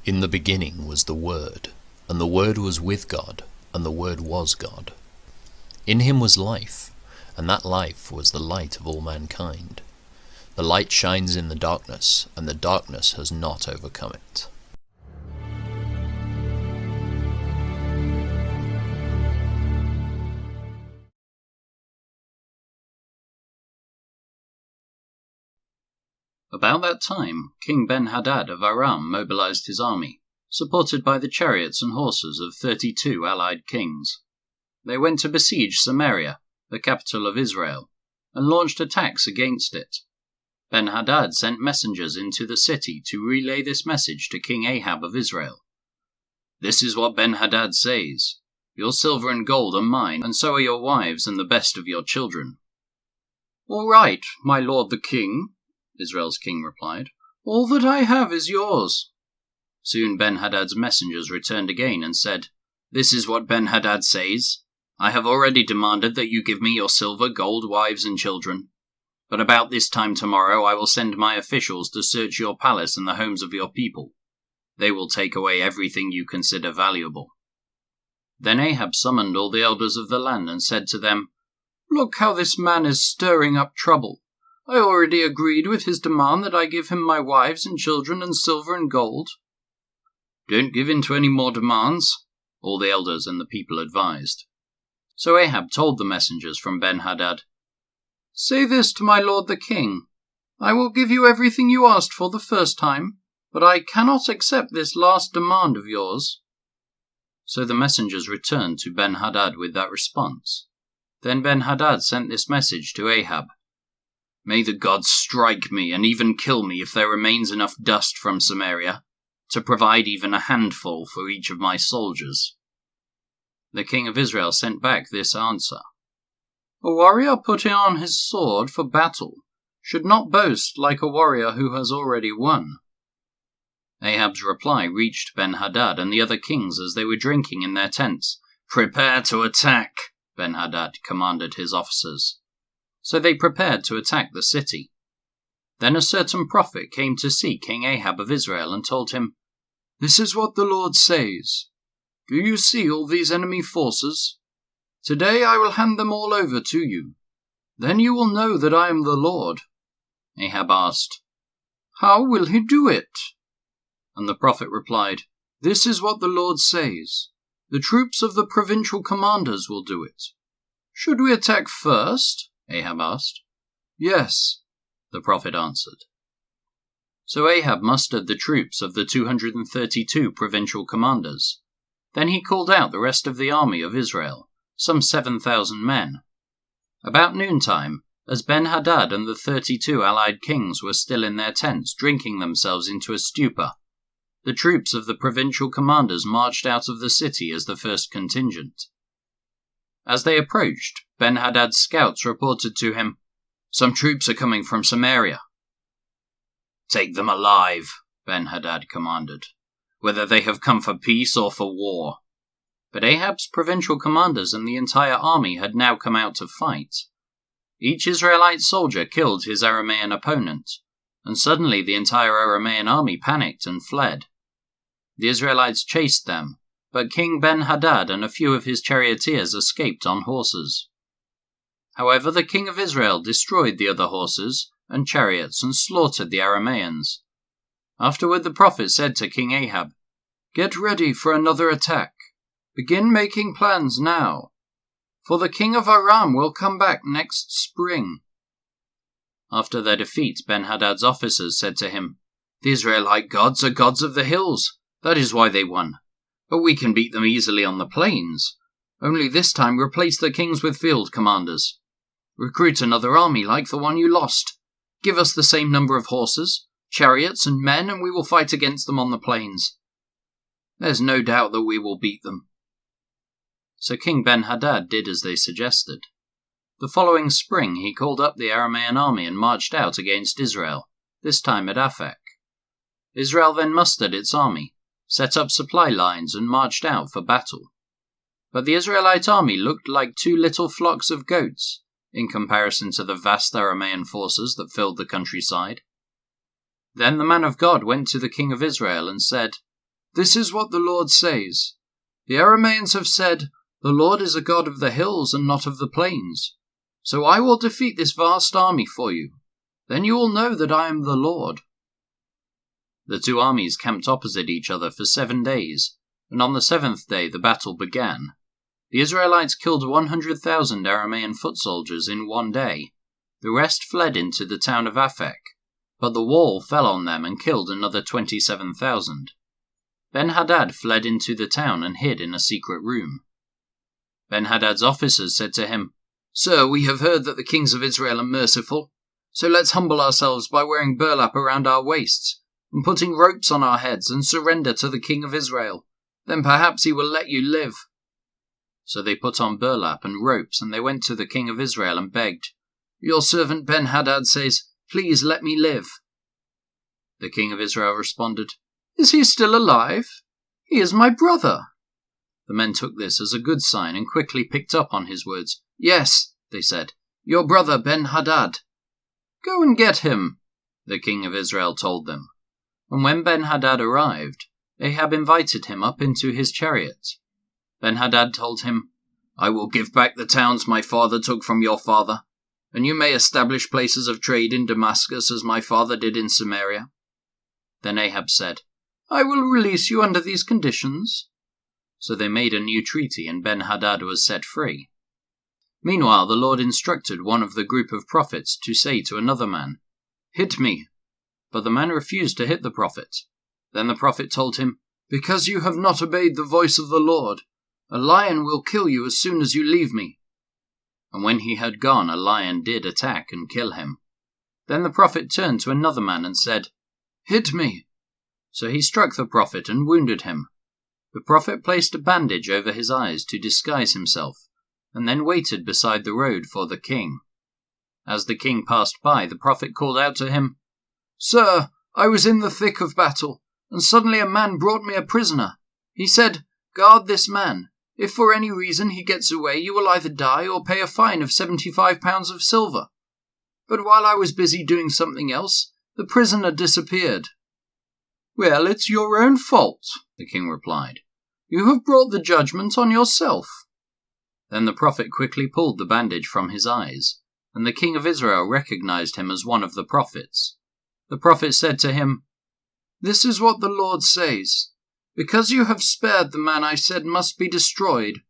In the beginning was the Word, and the Word was with God, and the Word was God. In him was life, and that life was the light of all mankind. The light shines in the darkness, and the darkness has not overcome it. About that time, King Ben-Hadad of Aram mobilized his army, supported by the chariots and horses of 32 allied kings. They went to besiege Samaria, the capital of Israel, and launched attacks against it. Ben-Hadad sent messengers into the city to relay this message to King Ahab of Israel. "This is what Ben-Hadad says. Your silver and gold are mine, and so are your wives and the best of your children." "All right, my lord the king," Israel's king replied. "All that I have is yours." Soon Ben-Hadad's messengers returned again and said, "This is what Ben-Hadad says. I have already demanded that you give me your silver, gold, wives and children. But about this time tomorrow I will send my officials to search your palace and the homes of your people. They will take away everything you consider valuable." Then Ahab summoned all the elders of the land and said to them, "Look how this man is stirring up trouble. I already agreed with his demand that I give him my wives and children and silver and gold." "Don't give in to any more demands," all the elders and the people advised. So Ahab told the messengers from Ben-Hadad, "Say this to my lord the king. I will give you everything you asked for the first time, but I cannot accept this last demand of yours." So the messengers returned to Ben-Hadad with that response. Then Ben-Hadad sent this message to Ahab: "May the gods strike me and even kill me if there remains enough dust from Samaria to provide even a handful for each of my soldiers." The king of Israel sent back this answer: "A warrior putting on his sword for battle should not boast like a warrior who has already won." Ahab's reply reached Ben-Hadad and the other kings as they were drinking in their tents. "Prepare to attack," Ben-Hadad commanded his officers. So they prepared to attack the city. Then a certain prophet came to see King Ahab of Israel and told him, "This is what the Lord says. Do you see all these enemy forces? Today I will hand them all over to you. Then you will know that I am the Lord." Ahab asked, "How will he do it?" And the prophet replied, "This is what the Lord says. The troops of the provincial commanders will do it." "Should we attack first?" Ahab asked. "Yes," the prophet answered. So Ahab mustered the troops of the 232 provincial commanders. Then he called out the rest of the army of Israel, some 7,000 men. About noontime, as Ben-Hadad and the 32 allied kings were still in their tents drinking themselves into a stupor, the troops of the provincial commanders marched out of the city as the first contingent. As they approached, Ben-Hadad's scouts reported to him, "Some troops are coming from Samaria." "Take them alive," Ben-Hadad commanded, "whether they have come for peace or for war." But Ahab's provincial commanders and the entire army had now come out to fight. Each Israelite soldier killed his Aramean opponent, and suddenly the entire Aramean army panicked and fled. The Israelites chased them, but King Ben-Hadad and a few of his charioteers escaped on horses. However, the king of Israel destroyed the other horses and chariots and slaughtered the Arameans. Afterward the prophet said to King Ahab, "Get ready for another attack. Begin making plans now, for the king of Aram will come back next spring." After their defeat, Ben-Hadad's officers said to him, "The Israelite gods are gods of the hills. That is why they won. But we can beat them easily on the plains. Only this time replace the kings with field commanders. Recruit another army like the one you lost. Give us the same number of horses, chariots and men, and we will fight against them on the plains. There's no doubt that we will beat them." So King Ben-Hadad did as they suggested. The following spring he called up the Aramean army and marched out against Israel, this time at Aphek. Israel then mustered its army, set up supply lines and marched out for battle. But the Israelite army looked like 2 little flocks of goats in comparison to the vast Aramean forces that filled the countryside. Then the man of God went to the king of Israel and said, "This is what the Lord says. The Arameans have said, 'The Lord is a God of the hills and not of the plains.' So I will defeat this vast army for you. Then you will know that I am the Lord." The two armies camped opposite each other for 7 days, and on the 7th day the battle began. The Israelites killed 100,000 Aramean foot soldiers in 1 day. The rest fled into the town of Aphek, but the wall fell on them and killed another 27,000. Ben-Hadad fled into the town and hid in a secret room. Ben-Hadad's officers said to him, "Sir, we have heard that the kings of Israel are merciful, so let's humble ourselves by wearing burlap around our waists and putting ropes on our heads and surrender to the king of Israel. Then perhaps he will let you live." So they put on burlap and ropes, and they went to the king of Israel and begged, "Your servant Ben-Hadad says, 'Please let me live.'" The king of Israel responded, "Is he still alive? He is my brother." The men took this as a good sign and quickly picked up on his words. "Yes," they said, "your brother Ben-Hadad." "Go and get him," the king of Israel told them. And when Ben-Hadad arrived, Ahab invited him up into his chariot. Ben-Hadad told him, "I will give back the towns my father took from your father, and you may establish places of trade in Damascus as my father did in Samaria." Then Ahab said, "I will release you under these conditions." So they made a new treaty, and Ben-Hadad was set free. Meanwhile the Lord instructed one of the group of prophets to say to another man, "Hit me." But the man refused to hit the prophet. Then the prophet told him, "Because you have not obeyed the voice of the Lord, a lion will kill you as soon as you leave me." And when he had gone, a lion did attack and kill him. Then the prophet turned to another man and said, "Hit me." So he struck the prophet and wounded him. The prophet placed a bandage over his eyes to disguise himself, and then waited beside the road for the king. As the king passed by, the prophet called out to him, "Sir, I was in the thick of battle, and suddenly a man brought me a prisoner. He said, 'Guard this man. If for any reason he gets away, you will either die or pay a fine of 75 pounds of silver.' But while I was busy doing something else, the prisoner disappeared." "Well, it's your own fault," the king replied. "You have brought the judgment on yourself." Then the prophet quickly pulled the bandage from his eyes, and the king of Israel recognized him as one of the prophets. The prophet said to him, "This is what the Lord says. Because you have spared the man I said must be destroyed,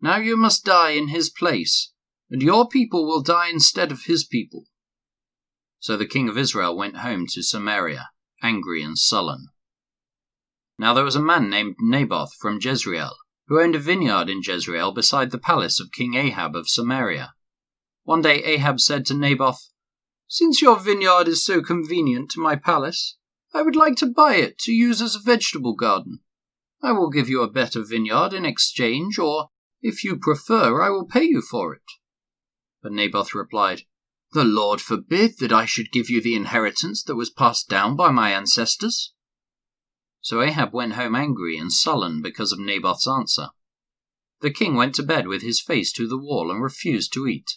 now you must die in his place, and your people will die instead of his people." So the king of Israel went home to Samaria, angry and sullen. Now there was a man named Naboth from Jezreel, who owned a vineyard in Jezreel beside the palace of King Ahab of Samaria. One day Ahab said to Naboth, "Since your vineyard is so convenient to my palace, I would like to buy it to use as a vegetable garden. I will give you a better vineyard in exchange, or, if you prefer, I will pay you for it." But Naboth replied, "The Lord forbid that I should give you the inheritance that was passed down by my ancestors." So Ahab went home angry and sullen because of Naboth's answer. The king went to bed with his face to the wall and refused to eat.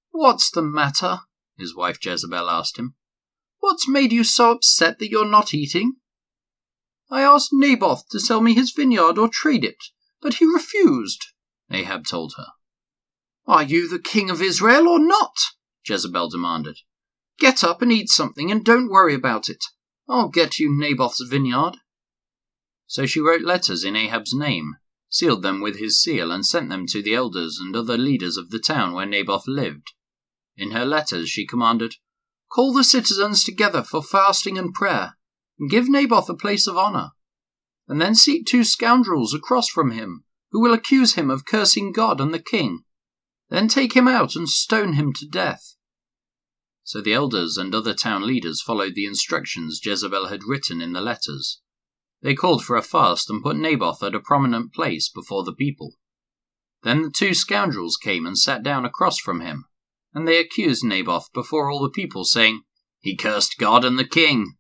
"What's the matter?" his wife Jezebel asked him. "What's made you so upset that you're not eating?" "I asked Naboth to sell me his vineyard or trade it, but he refused," Ahab told her. "Are you the king of Israel or not?" Jezebel demanded. "Get up and eat something and don't worry about it. I'll get you Naboth's vineyard." So she wrote letters in Ahab's name, sealed them with his seal, and sent them to the elders and other leaders of the town where Naboth lived. In her letters she commanded, "Call the citizens together for fasting and prayer, and give Naboth a place of honor. And then seek 2 scoundrels across from him, who will accuse him of cursing God and the king. Then take him out and stone him to death." So the elders and other town leaders followed the instructions Jezebel had written in the letters. They called for a fast and put Naboth at a prominent place before the people. Then the 2 scoundrels came and sat down across from him, and they accused Naboth before all the people, saying, "He cursed God and the king."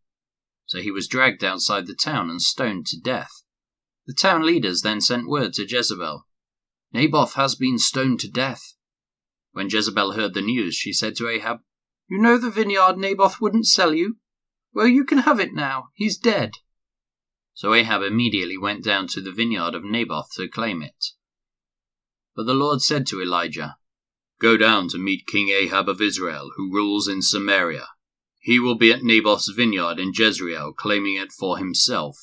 So he was dragged outside the town and stoned to death. The town leaders then sent word to Jezebel, "Naboth has been stoned to death." When Jezebel heard the news, she said to Ahab, "You know the vineyard Naboth wouldn't sell you? Well, you can have it now. He's dead." So Ahab immediately went down to the vineyard of Naboth to claim it. But the Lord said to Elijah, "Go down to meet King Ahab of Israel, who rules in Samaria. He will be at Naboth's vineyard in Jezreel, claiming it for himself.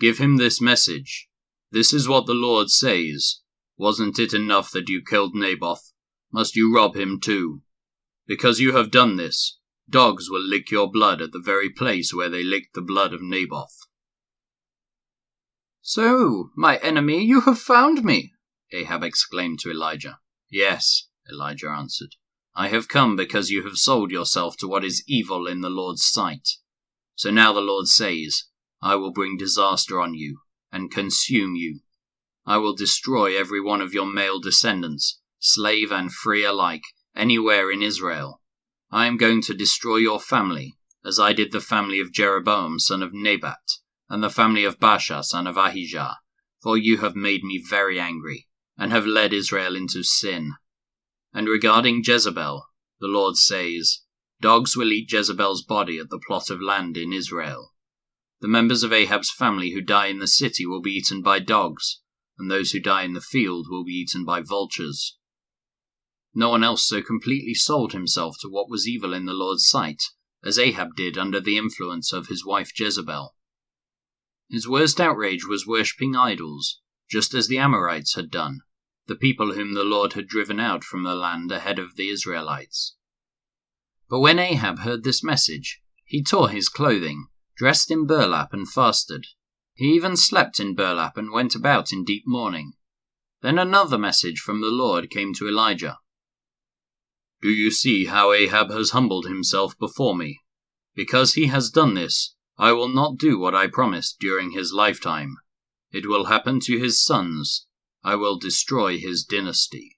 Give him this message. This is what the Lord says. Wasn't it enough that you killed Naboth? Must you rob him too? Because you have done this, dogs will lick your blood at the very place where they licked the blood of Naboth." "So, my enemy, you have found me," Ahab exclaimed to Elijah. "Yes," Elijah answered. "I have come because you have sold yourself to what is evil in the Lord's sight. So now the Lord says, I will bring disaster on you and consume you. I will destroy every one of your male descendants, slave and free alike, anywhere in Israel. I am going to destroy your family, as I did the family of Jeroboam son of Nebat, and the family of Baasha son of Ahijah, for you have made me very angry, and have led Israel into sin. And regarding Jezebel, the Lord says, dogs will eat Jezebel's body at the plot of land in Israel. The members of Ahab's family who die in the city will be eaten by dogs, and those who die in the field will be eaten by vultures." No one else so completely sold himself to what was evil in the Lord's sight as Ahab did under the influence of his wife Jezebel. His worst outrage was worshipping idols, just as the Amorites had done, the people whom the Lord had driven out from the land ahead of the Israelites. But when Ahab heard this message, he tore his clothing, dressed in burlap, and fasted. He even slept in burlap and went about in deep mourning. Then another message from the Lord came to Elijah. "Do you see how Ahab has humbled himself before me? Because he has done this, I will not do what I promised during his lifetime. It will happen to his sons. I will destroy his dynasty."